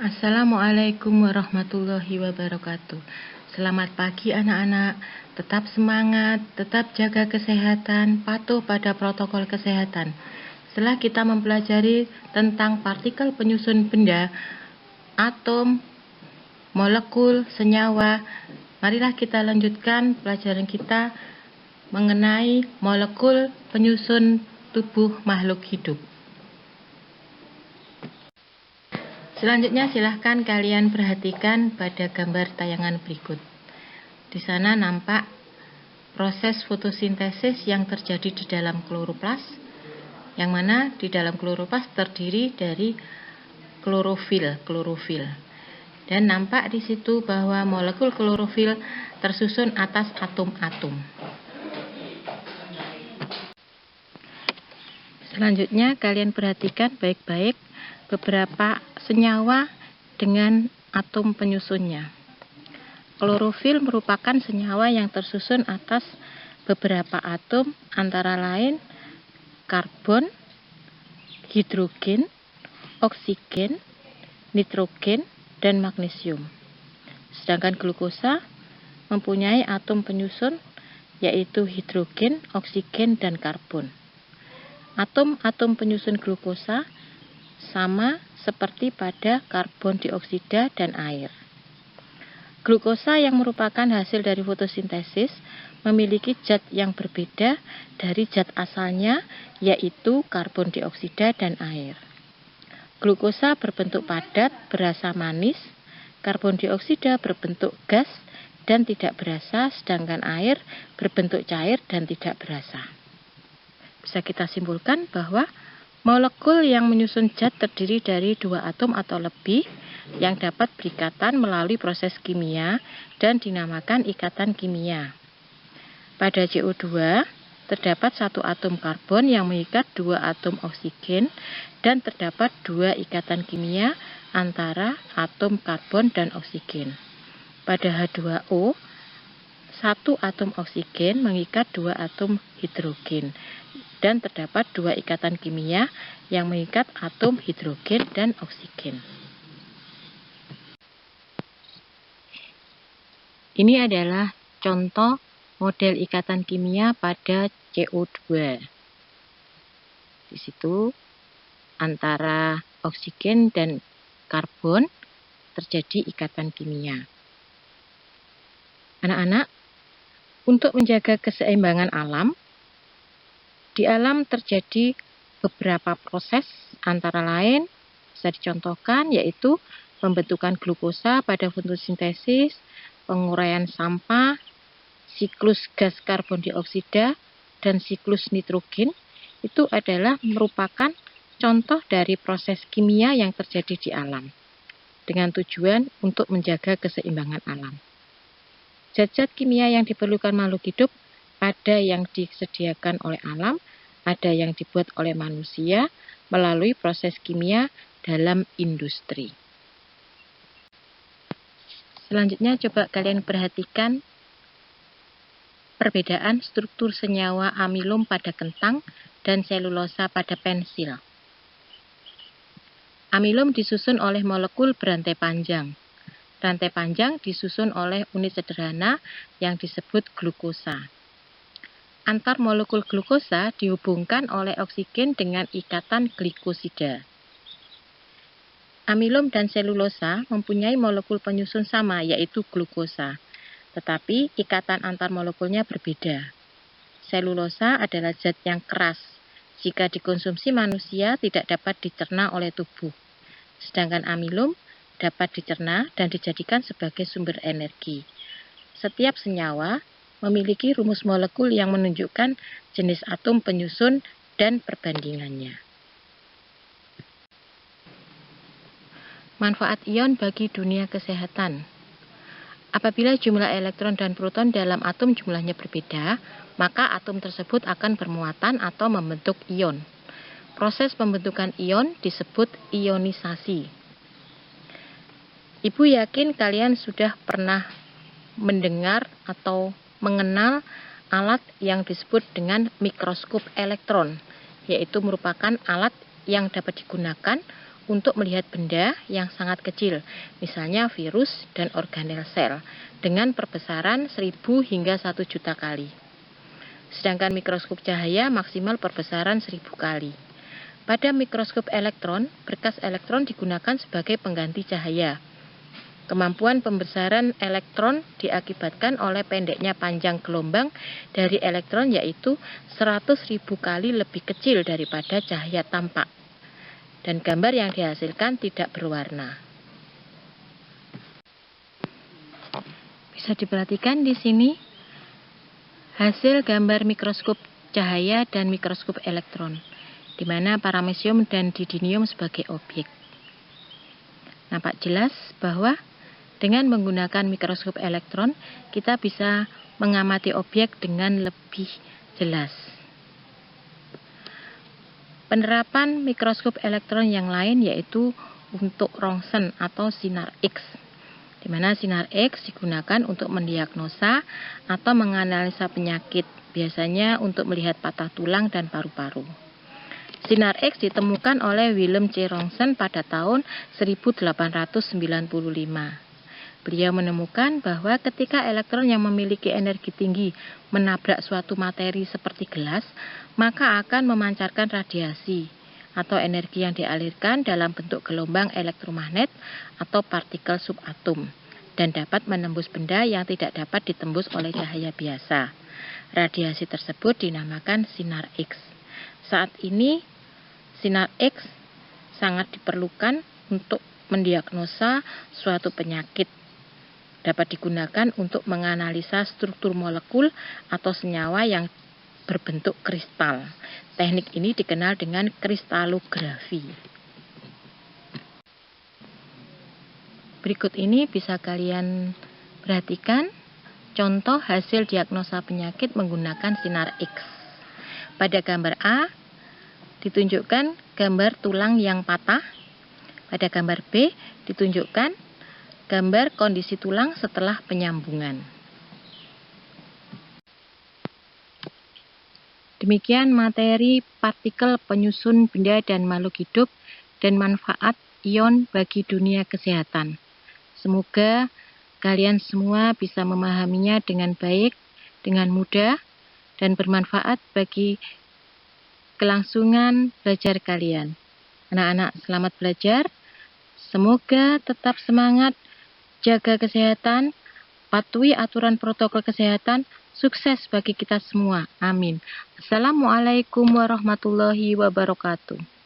Assalamualaikum warahmatullahi wabarakatuh. Selamat pagi anak-anak. Tetap semangat, tetap jaga kesehatan, patuh pada protokol kesehatan. Setelah kita mempelajari tentang partikel penyusun benda, atom, molekul, senyawa, marilah kita lanjutkan pelajaran kita mengenai molekul penyusun tubuh makhluk hidup. Selanjutnya silahkan kalian perhatikan pada gambar tayangan berikut. Di sana nampak proses fotosintesis yang terjadi di dalam kloroplas, yang mana di dalam kloroplas terdiri dari klorofil. Dan nampak di situ bahwa molekul klorofil tersusun atas atom-atom. Selanjutnya kalian perhatikan baik-baik beberapa senyawa dengan atom penyusunnya. Klorofil merupakan senyawa yang tersusun atas beberapa atom, antara lain karbon, hidrogen, oksigen, nitrogen, dan magnesium. Sedangkan glukosa mempunyai atom penyusun yaitu hidrogen, oksigen, dan karbon. Atom-atom penyusun glukosa sama seperti pada karbon dioksida dan air. Glukosa yang merupakan hasil dari fotosintesis memiliki zat yang berbeda dari zat asalnya, yaitu karbon dioksida dan air. Glukosa berbentuk padat, berasa manis, karbon dioksida berbentuk gas dan tidak berasa, sedangkan air berbentuk cair dan tidak berasa. Bisa kita simpulkan bahwa molekul yang menyusun zat terdiri dari dua atom atau lebih yang dapat berikatan melalui proses kimia dan dinamakan ikatan kimia. Pada CO2 terdapat satu atom karbon yang mengikat dua atom oksigen dan terdapat dua ikatan kimia antara atom karbon dan oksigen. Pada H2O, satu atom oksigen mengikat dua atom hidrogen dan terdapat dua ikatan kimia yang mengikat atom hidrogen dan oksigen. Ini adalah contoh model ikatan kimia pada CO2. Di situ antara oksigen dan karbon terjadi ikatan kimia. Anak-anak, untuk menjaga keseimbangan alam, di alam terjadi beberapa proses, antara lain bisa dicontohkan yaitu pembentukan glukosa pada fotosintesis, penguraian sampah, siklus gas karbon dioksida, dan siklus nitrogen. Itu adalah merupakan contoh dari proses kimia yang terjadi di alam dengan tujuan untuk menjaga keseimbangan alam. Zat-zat kimia yang diperlukan makhluk hidup ada yang disediakan oleh alam, ada yang dibuat oleh manusia melalui proses kimia dalam industri. Selanjutnya coba kalian perhatikan perbedaan struktur senyawa amilum pada kentang dan selulosa pada pensil. Amilum disusun oleh molekul berantai panjang. Rantai panjang disusun oleh unit sederhana yang disebut glukosa. Antar molekul glukosa dihubungkan oleh oksigen dengan ikatan glikosida. Amilum dan selulosa mempunyai molekul penyusun sama, yaitu glukosa, tetapi ikatan antar molekulnya berbeda. Selulosa adalah zat yang keras. Jika dikonsumsi manusia tidak dapat dicerna oleh tubuh. Sedangkan amilum dapat dicerna dan dijadikan sebagai sumber energi. Setiap senyawa memiliki rumus molekul yang menunjukkan jenis atom penyusun dan perbandingannya. Manfaat ion bagi dunia kesehatan. Apabila jumlah elektron dan proton dalam atom jumlahnya berbeda, maka atom tersebut akan bermuatan atau membentuk ion. Proses pembentukan ion disebut ionisasi. Ibu yakin kalian sudah pernah mendengar atau mengenal alat yang disebut dengan mikroskop elektron, yaitu merupakan alat yang dapat digunakan untuk melihat benda yang sangat kecil, misalnya virus dan organel sel, dengan perbesaran 1000 hingga 1 juta kali. Sedangkan mikroskop cahaya maksimal perbesaran 1000 kali. Pada mikroskop elektron, berkas elektron digunakan sebagai pengganti cahaya. Kemampuan pembesaran elektron diakibatkan oleh pendeknya panjang gelombang dari elektron, yaitu 100.000 kali lebih kecil daripada cahaya tampak. Dan gambar yang dihasilkan tidak berwarna. Bisa diperhatikan di sini hasil gambar mikroskop cahaya dan mikroskop elektron, di mana paramecium dan didinium sebagai objek. Nampak jelas bahwa dengan menggunakan mikroskop elektron, kita bisa mengamati objek dengan lebih jelas. Penerapan mikroskop elektron yang lain yaitu untuk rongsen atau sinar X, di mana sinar X digunakan untuk mendiagnosa atau menganalisa penyakit, biasanya untuk melihat patah tulang dan paru-paru. Sinar X ditemukan oleh Willem C. Rongsen pada tahun 1895. Beliau menemukan bahwa ketika elektron yang memiliki energi tinggi menabrak suatu materi seperti gelas, maka akan memancarkan radiasi atau energi yang dialirkan dalam bentuk gelombang elektromagnet atau partikel subatom, dan dapat menembus benda yang tidak dapat ditembus oleh cahaya biasa. Radiasi tersebut dinamakan sinar X. Saat ini, sinar X sangat diperlukan untuk mendiagnosa suatu penyakit. Dapat digunakan untuk menganalisa struktur molekul atau senyawa yang berbentuk kristal. Teknik ini dikenal dengan kristalografi. Berikut ini bisa kalian perhatikan contoh hasil diagnosa penyakit menggunakan sinar X. Pada gambar A ditunjukkan gambar tulang yang patah. Pada gambar B ditunjukkan gambar kondisi tulang setelah penyambungan. Demikian materi partikel penyusun benda dan makhluk hidup dan manfaat ion bagi dunia kesehatan. Semoga kalian semua bisa memahaminya dengan baik, dengan mudah, dan bermanfaat bagi kelangsungan belajar kalian. Anak-anak, selamat belajar. Semoga tetap semangat, jaga kesehatan, patuhi aturan protokol kesehatan, sukses bagi kita semua. Amin. Assalamualaikum warahmatullahi wabarakatuh.